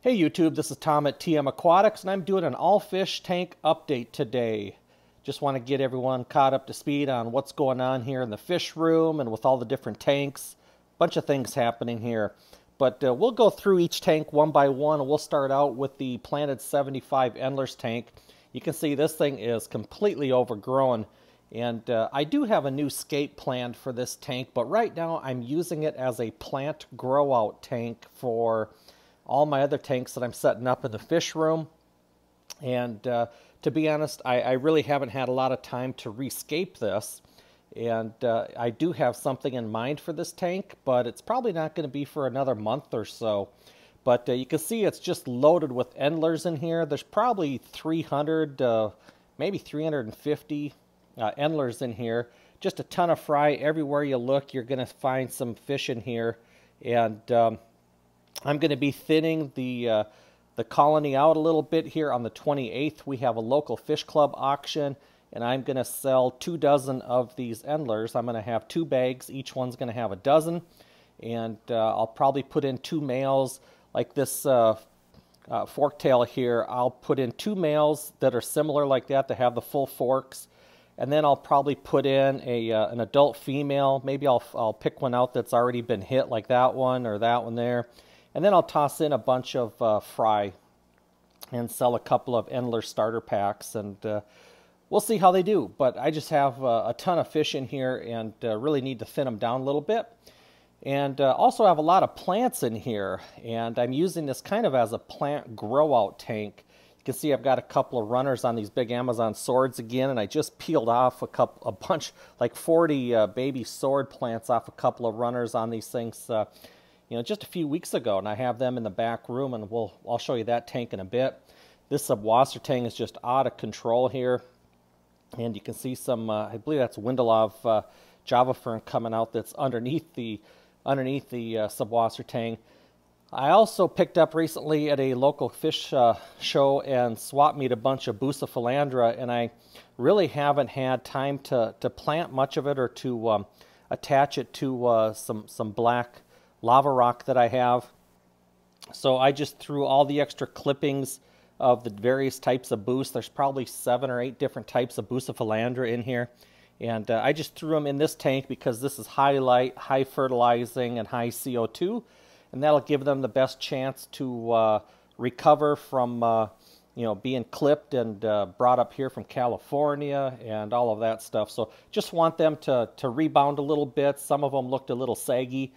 Hey YouTube, this is Tom at TM Aquatics, and I'm doing an all fish tank update today. Just want to get everyone caught up to speed on what's going on here in the fish room and with all the different tanks. Bunch of things happening here. But we'll go through each tank one by one, and we'll start out with the Planted 75 Endlers tank. You can see this thing is completely overgrown, and I do have a new scape planned for this tank, but right now I'm using it as a plant grow out tank for all my other tanks that I'm setting up in the fish room. And to be honest, I really haven't had a lot of time to rescape this. And I do have something in mind for this tank, but it's probably not going to be for another month or so. But you can see it's just loaded with endlers in here. There's probably 300, maybe 350 endlers in here. Just a ton of fry. Everywhere you look, you're going to find some fish in here. And I'm going to be thinning the colony out a little bit here on the 28th. We have a local fish club auction, and I'm going to sell 2 dozen of these endlers. I'm going to have 2 bags. Each one's going to have a dozen, and I'll probably put in 2 males. Like this forktail here, I'll put in 2 males that are similar like that have the full forks, and then I'll probably put in an adult female. Maybe I'll pick one out that's already been hit, like that one or that one there. And then I'll toss in a bunch of fry and sell a couple of endler starter packs, and we'll see how they do. But I just have a ton of fish in here and really need to thin them down a little bit. And also have a lot of plants in here, and I'm using this kind of as a plant grow out tank. You can see I've got a couple of runners on these big Amazon swords again, and I just peeled off a bunch, like 40 baby sword plants off a couple of runners on these things just a few weeks ago, and I have them in the back room, and I'll show you that tank in a bit. This Ocelotestanque is just out of control here, and you can see some, I believe that's Windelov Java fern coming out that's underneath the Ocelotestanque. I also picked up recently at a local fish show and swap meet a bunch of Bucephalandra, and I really haven't had time to plant much of it or to attach it to some black lava rock that I have. So I just threw all the extra clippings of the various types of Buce. There's probably 7 or 8 different types of Bucephalandra in here, and I just threw them in this tank because this is high light, high fertilizing, and high CO2, and that'll give them the best chance to recover from being clipped and brought up here from California and all of that stuff. So just want them to rebound a little bit. Some of them looked a little saggy.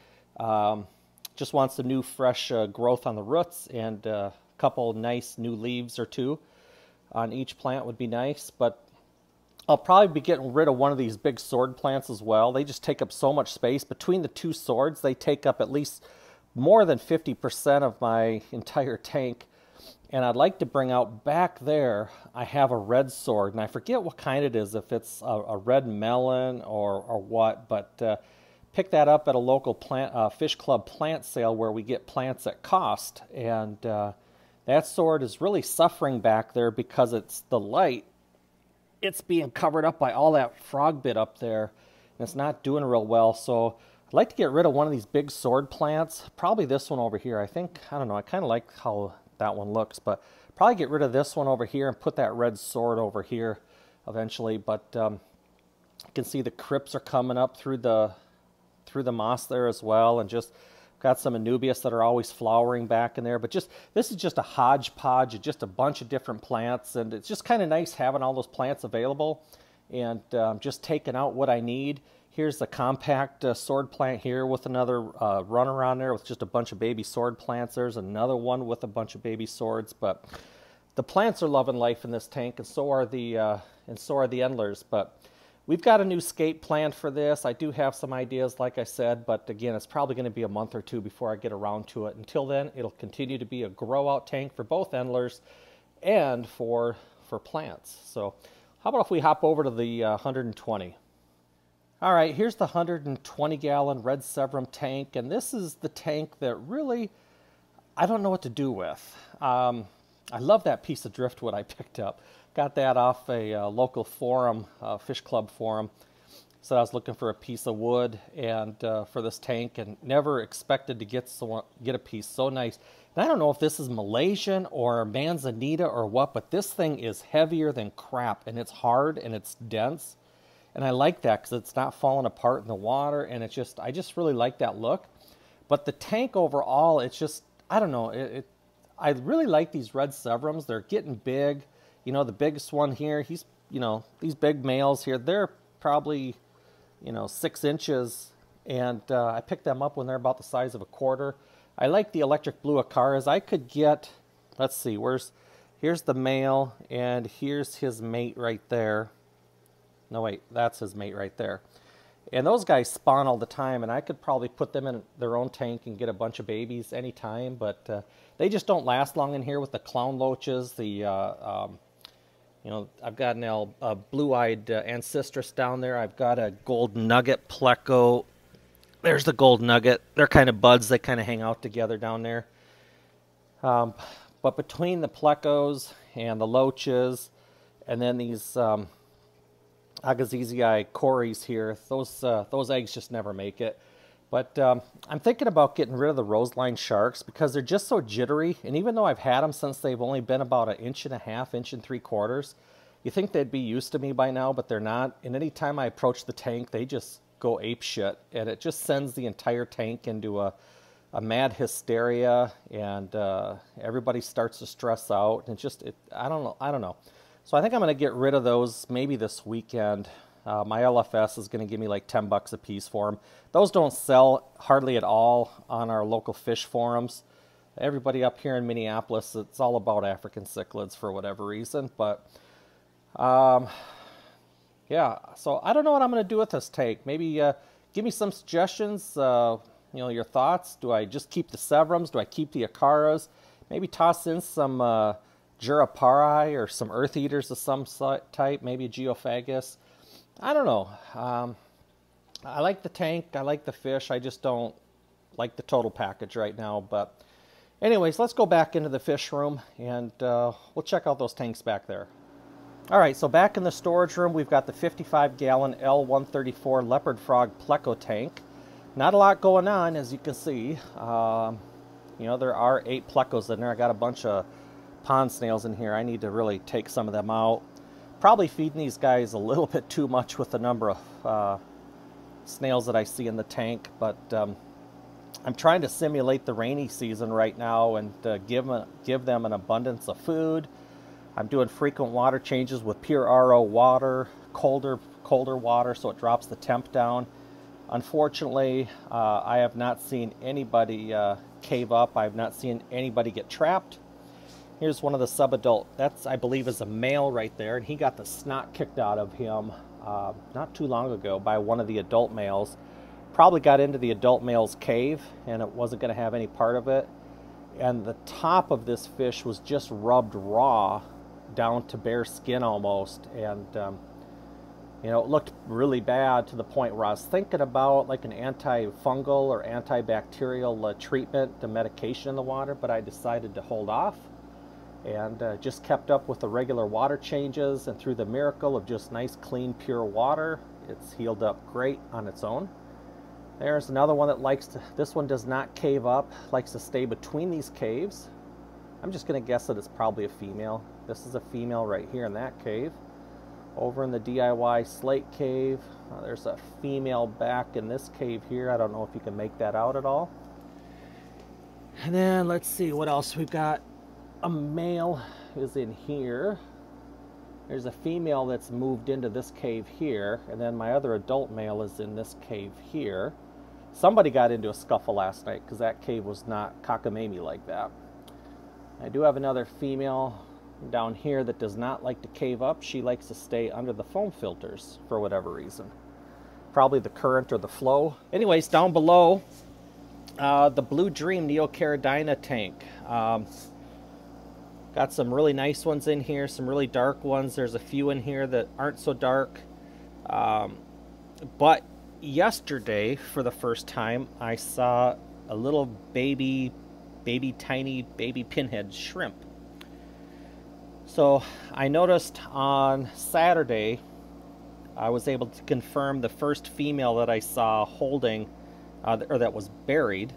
Just want some new fresh growth on the roots, and a couple nice new leaves or 2 on each plant would be nice. But I'll probably be getting rid of one of these big sword plants as well. They just take up so much space. Between the 2 swords, they take up at least more than 50% of my entire tank. And I'd like to bring out back there, I have a red sword, and I forget what kind it is, if it's a red melon or what, but pick that up at a local fish club plant sale where we get plants at cost. And that sword is really suffering back there because it's the light. It's being covered up by all that frog bit up there, and it's not doing real well. So I'd like to get rid of one of these big sword plants. Probably this one over here. I don't know, I kind of like how that one looks, but probably get rid of this one over here and put that red sword over here eventually. But you can see the crypts are coming up through the moss there as well, and just got some anubias that are always flowering back in there. But this is just a hodgepodge of just a bunch of different plants, and it's just kind of nice having all those plants available and just taking out what I need. Here's the compact sword plant here with another runner on there with just a bunch of baby sword plants. There's another one with a bunch of baby swords. But the plants are loving life in this tank, and so are the endlers. But we've got a new scape planned for this. I do have some ideas, like I said, but again, it's probably going to be a month or 2 before I get around to it. Until then, it'll continue to be a grow-out tank for both endlers and for plants. So how about if we hop over to the 120? All right, here's the 120-gallon red Severum tank, and this is the tank that really I don't know what to do with. I love that piece of driftwood I picked up. Got that off a local forum, fish club forum. So I was looking for a piece of wood and for this tank, and never expected to get a piece so nice. And I don't know if this is Malaysian or Manzanita or what, but this thing is heavier than crap, and it's hard and it's dense. And I like that because it's not falling apart in the water, and it's just, I just really like that look. But the tank overall, it's just, I don't know, I really like these red Severums. They're getting big. You know, the biggest one here, he's, you know, these big males here, they're probably, you know, 6 inches. And I picked them up when they're about the size of a quarter. I like the electric blue Acaras. I could get, let's see, here's the male, and here's his mate right there. No, wait, that's his mate right there. And those guys spawn all the time, and I could probably put them in their own tank and get a bunch of babies anytime, but they just don't last long in here with the clown loaches. The, you know, I've got a blue-eyed Ancestris down there. I've got a gold nugget Pleco. There's the gold nugget. They're kind of buds. They kind of hang out together down there. But between the Plecos and the loaches, and then these Agassizi Cories here, those eggs just never make it. But I'm thinking about getting rid of the roseline sharks because they're just so jittery. And even though I've had them since they've only been about 1.5 inches, 1 3/4 inches, you think they'd be used to me by now, but they're not. And anytime I approach the tank, they just go ape shit, and it just sends the entire tank into a mad hysteria, and everybody starts to stress out, and I don't know. So I think I'm going to get rid of those maybe this weekend. My LFS is going to give me like $10 a piece for them. Those don't sell hardly at all on our local fish forums. Everybody up here in Minneapolis, it's all about African cichlids for whatever reason, but yeah, so I don't know what I'm going to do with this tank. Maybe give me some suggestions, you know, your thoughts. Do I just keep the Severums? Do I keep the Acaras? Maybe toss in some Jurapari or some Earth Eaters of some type, maybe a Geophagus. I don't know. I like the tank. I like the fish. I just don't like the total package right now. But anyways, let's go back into the fish room, and we'll check out those tanks back there. All right, so back in the storage room, we've got the 55-gallon L134 Leopard Frog Pleco tank. Not a lot going on, as you can see. You know, there are 8 Plecos in there. I got a bunch of pond snails in here. I need to really take some of them out. Probably feeding these guys a little bit too much with the number of snails that I see in the tank, but I'm trying to simulate the rainy season right now and give them an abundance of food. I'm doing frequent water changes with pure RO water, colder water, so it drops the temp down. Unfortunately, I have not seen anybody cave up. I've not seen anybody get trapped. Here's one of the subadult. That's, I believe, is a male right there, and he got the snot kicked out of him not too long ago by one of the adult males. Probably got into the adult male's cave, and it wasn't going to have any part of it. And the top of this fish was just rubbed raw down to bare skin almost, and you know, it looked really bad to the point where I was thinking about like an antifungal or antibacterial treatment, the medication in the water, but I decided to hold off and just kept up with the regular water changes, and through the miracle of just nice, clean, pure water, it's healed up great on its own. There's another one that likes to, this one does not cave up, likes to stay between these caves. I'm just going to guess that it's probably a female. This is a female right here in that cave. Over in the DIY slate cave, there's a female back in this cave here. I don't know if you can make that out at all. And then let's see what else we've got. A male is in here. There's a female that's moved into this cave here, and then my other adult male is in this cave here. Somebody got into a scuffle last night because that cave was not cockamamie like that. I do have another female down here that does not like to cave up. She likes to stay under the foam filters for whatever reason. Probably the current or the flow. Anyways, down below, the Blue Dream Neocaridina tank. Got some really nice ones in here, some really dark ones. There's a few in here that aren't so dark. But yesterday, for the first time, I saw a little tiny baby Pinhead Shrimp. So I noticed on Saturday, I was able to confirm the first female that I saw holding, or that was buried.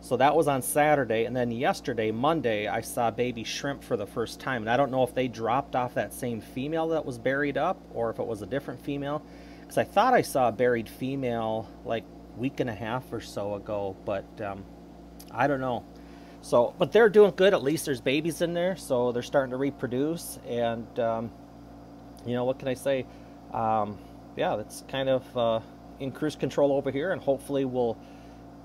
So that was on Saturday, and then yesterday, Monday, I saw baby shrimp for the first time. And I don't know if they dropped off that same female that was buried up or if it was a different female. Because I thought I saw a buried female like a week and a half or so ago, but I don't know. So, but they're doing good. At least there's babies in there, so they're starting to reproduce. And, you know, what can I say? Yeah, that's kind of in cruise control over here, and hopefully we'll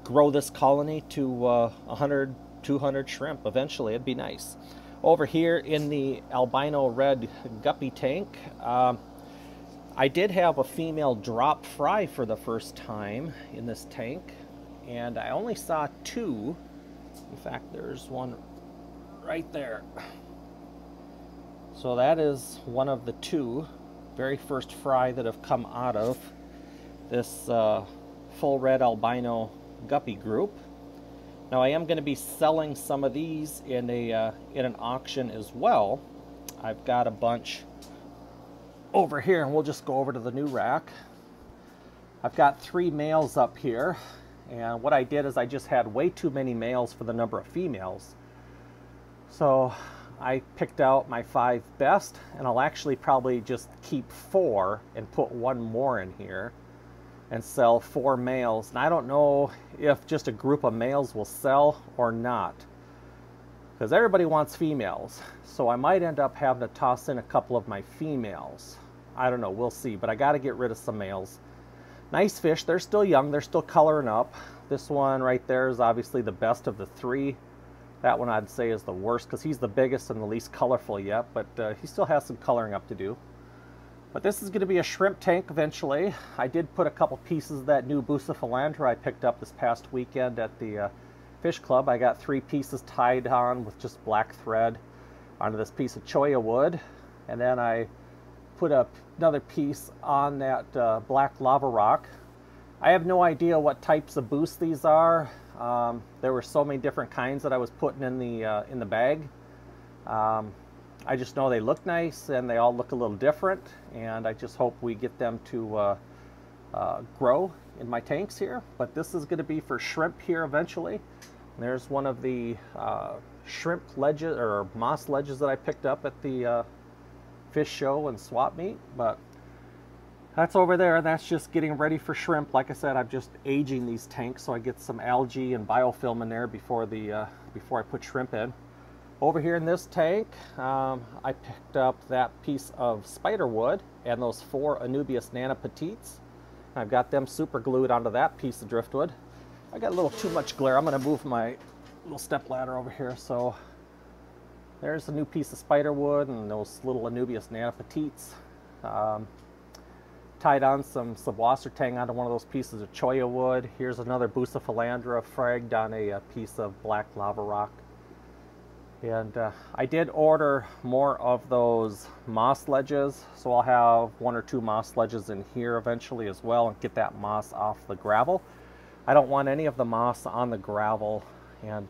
grow this colony to 100, 200 shrimp eventually. It'd be nice. Over here in the albino red guppy tank, I did have a female drop fry for the first time in this tank, and I only saw 2. In fact, there's one right there. So that is one of the 2 very first fry that have come out of this full red albino guppy group. Now I am going to be selling some of these in an auction as well. I've got a bunch over here, and we'll just go over to the new rack. I've got 3 males up here, and what I did is I just had way too many males for the number of females. So I picked out my 5 best, and I'll actually probably just keep 4 and put 1 more in here and sell 4 males. And I don't know if just a group of males will sell or not, because everybody wants females. So I might end up having to toss in a couple of my females. I don't know, we'll see, but I got to get rid of some males. Nice fish, they're still young, they're still coloring up. This one right there is obviously the best of the 3. That one I'd say is the worst because he's the biggest and the least colorful yet, but he still has some coloring up to do. But this is going to be a shrimp tank eventually. I did put a couple pieces of that new bucephalandra I picked up this past weekend at the fish club. I got 3 pieces tied on with just black thread onto this piece of cholla wood. And then I put another piece on that black lava rock. I have no idea what types of boosts these are. There were so many different kinds that I was putting in the bag. I just know they look nice and they all look a little different, and I just hope we get them to grow in my tanks here. But this is going to be for shrimp here eventually. And there's one of the shrimp ledges or moss ledges that I picked up at the fish show and swap meet. But that's over there. That's just getting ready for shrimp. Like I said, I'm just aging these tanks so I get some algae and biofilm in there before I put shrimp in. Over here in this tank, I picked up that piece of spider wood and those 4 Anubias Nana Petites. I've got them super glued onto that piece of driftwood. I got a little too much glare. I'm going to move my little step ladder over here. So there's a new piece of spider wood and those little Anubias Nana Petites. Tied on some Ocelotestanque onto one of those pieces of cholla wood. Here's another bucephalandra fragged on a piece of black lava rock. And I did order more of those moss ledges, so I'll have 1 or 2 moss ledges in here eventually as well, and get that moss off the gravel. I don't want any of the moss on the gravel, and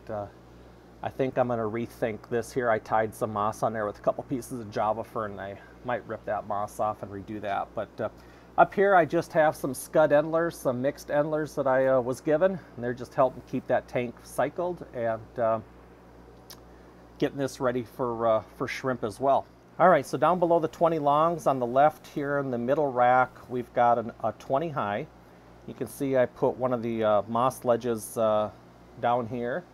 I think I'm going to rethink this here. I tied some moss on there with a couple pieces of Java fern, and I might rip that moss off and redo that. But up here I just have some scud endlers, some mixed endlers that I was given, and they're just helping keep that tank cycled and getting this ready for shrimp as well. All right, so down below the 20 longs on the left here in the middle rack, we've got a 20 high. You can see I put one of the moss ledges down here.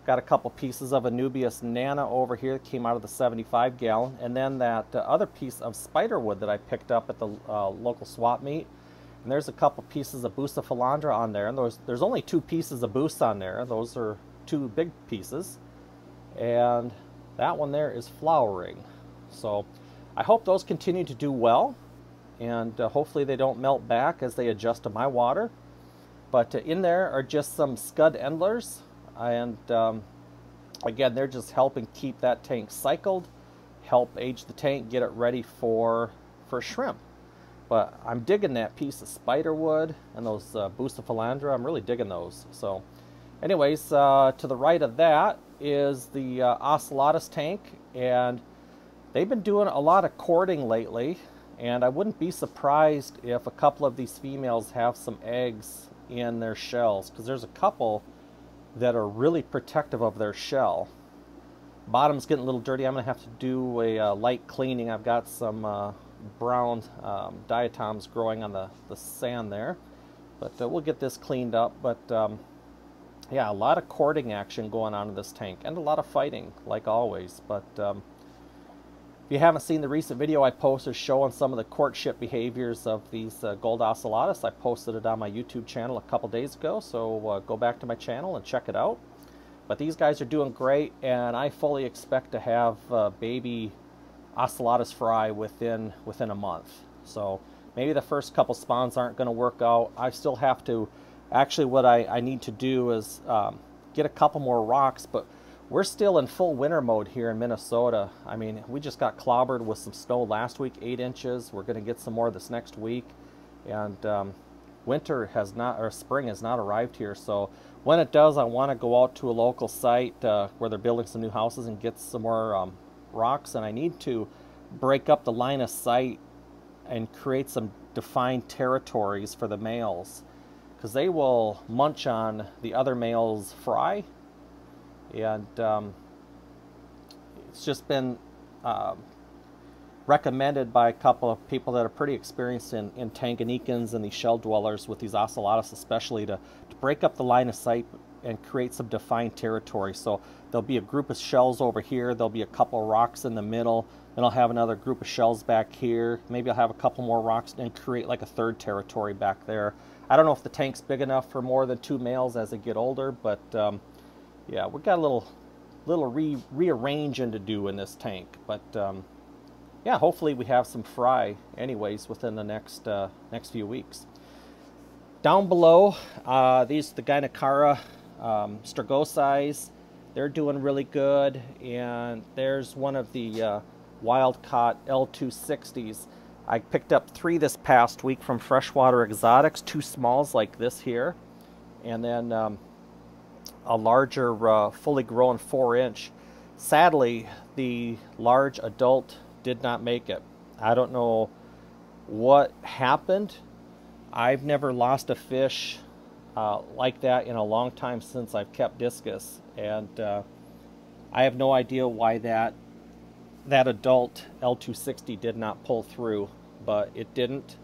Got a couple pieces of Anubias Nana over here that came out of the 75 gallon. And then that other piece of spider wood that I picked up at the local swap meet. And there's a couple pieces of bucephalandra on there. And there's only 2 pieces of boost on there. Those are 2 big pieces. And that one there is flowering. So I hope those continue to do well, and hopefully they don't melt back as they adjust to my water. But in there are just some scud endlers, and again, they're just helping keep that tank cycled, help age the tank, get it ready for shrimp. But I'm digging that piece of spider wood and those bucephalandra. I'm really digging those. So anyways, to the right of that is the Ocelotestanque, and they've been doing a lot of courting lately, and I wouldn't be surprised if a couple of these females have some eggs in their shells, because there's a couple that are really protective of their shell. Bottom's getting a little dirty. I'm going to have to do a light cleaning. I've got some brown diatoms growing on the sand there. But we'll get this cleaned up. But yeah, a lot of courting action going on in this tank, and a lot of fighting, like always. But if you haven't seen the recent video I posted showing some of the courtship behaviors of these gold ocelotus, I posted it on my YouTube channel a couple days ago, so go back to my channel and check it out. But these guys are doing great, and I fully expect to have baby ocelotus fry within a month. So maybe the first couple spawns aren't going to work out. I still have to, actually what I need to do is get a couple more rocks, but we're still in full winter mode here in Minnesota. I mean, we just got clobbered with some snow last week, 8 inches. We're going to get some more this next week. And winter has not, or spring has not arrived here. So when it does, I want to go out to a local site where they're building some new houses and get some more rocks. And I need to break up the line of sight and create some defined territories for the males, because they will munch on the other males' fry. And it's just been recommended by a couple of people that are pretty experienced in Tanganyikans and these shell dwellers with these ocelotus especially, to break up the line of sight and create some defined territory. So there'll be a group of shells over here, there'll be a couple of rocks in the middle, then I'll have another group of shells back here, maybe I'll have a couple more rocks and create like a third territory back there. I don't know if the tank's big enough for more than 2 males as they get older, but yeah, we've got a little rearranging to do in this tank. But yeah, hopefully we have some fry anyways within the next few weeks. Down below, these are the Gynocara Strigosais. They're doing really good. And there's one of the Wildcat L260s. I picked up 3 this past week from Freshwater Exotics, 2 smalls like this here, and then a larger fully grown 4-inch. Sadly, the large adult did not make it. I don't know what happened. I've never lost a fish like that in a long time since I've kept discus, and I have no idea why that adult L260 did not pull through, but it didn't.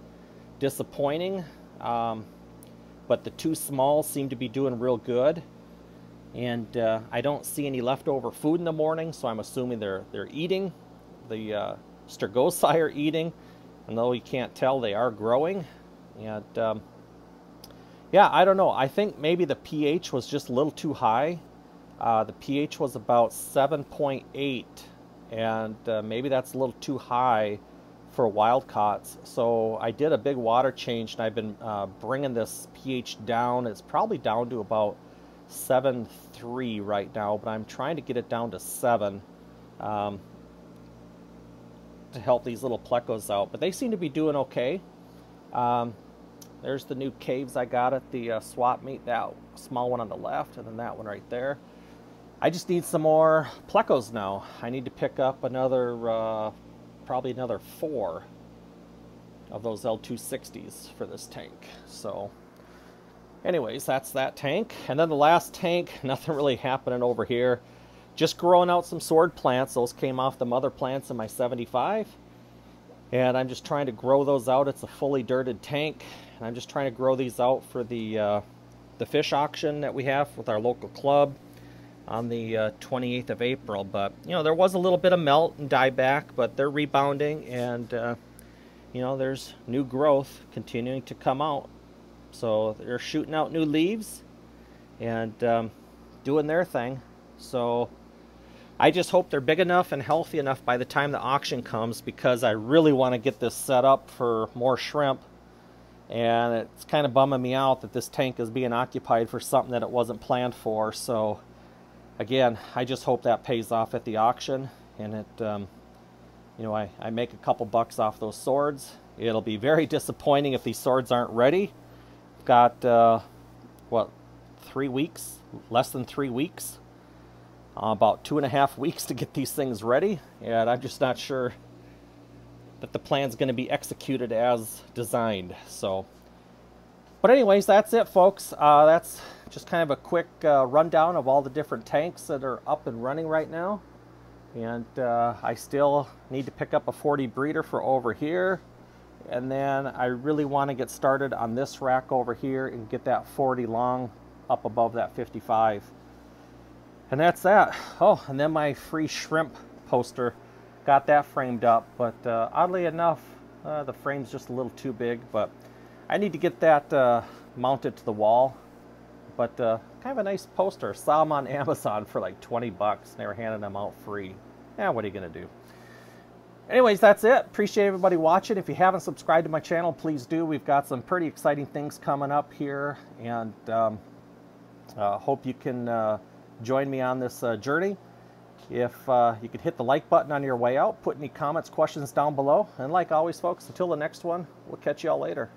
Disappointing. But the 2 smalls seem to be doing real good. And I don't see any leftover food in the morning, so I'm assuming they're eating. The Strigosai are eating, and though you can't tell, they are growing. And yeah, I don't know. I think maybe the pH was just a little too high. The pH was about 7.8, and maybe that's a little too high for wildcats. So I did a big water change, and I've been bringing this pH down. It's probably down to about 7.3 right now, but I'm trying to get it down to 7 to help these little plecos out. But they seem to be doing okay. There's the new caves I got at the swap meet, that small one on the left, and then that one right there. I just need some more plecos now. I need to pick up another, probably another 4 of those L260s for this tank. So anyways, that's that tank. And then the last tank, nothing really happening over here. Just growing out some sword plants. Those came off the mother plants in my 75. And I'm just trying to grow those out. It's a fully dirted tank. And I'm just trying to grow these out for the fish auction that we have with our local club on the 28th of April. But, you know, there was a little bit of melt and dieback, but they're rebounding. And, you know, there's new growth continuing to come out. So they're shooting out new leaves and doing their thing. So I just hope they're big enough and healthy enough by the time the auction comes, because I really want to get this set up for more shrimp. And it's kind of bumming me out that this tank is being occupied for something that it wasn't planned for. So again, I just hope that pays off at the auction, and it, you know, I make a couple bucks off those swords. It'll be very disappointing if these swords aren't ready. Got what, 3 weeks, less than 3 weeks, about 2.5 weeks to get these things ready, and I'm just not sure that the plan's going to be executed as designed. So, but anyways, that's it, folks. That's just kind of a quick rundown of all the different tanks that are up and running right now. And I still need to pick up a 40 breeder for over here. And then I really want to get started on this rack over here and get that 40 long up above that 55. And that's that. Oh, and then my free shrimp poster, got that framed up. But oddly enough, the frame's just a little too big. But I need to get that mounted to the wall. But kind of a nice poster. Saw them on Amazon for like 20 bucks. They were handing them out free. Yeah, what are you going to do? Anyways, that's it. Appreciate everybody watching. If you haven't subscribed to my channel, please do. We've got some pretty exciting things coming up here. And hope you can join me on this journey. If you could hit the like button on your way out, put any comments, questions down below. And like always, folks, until the next one, we'll catch you all later.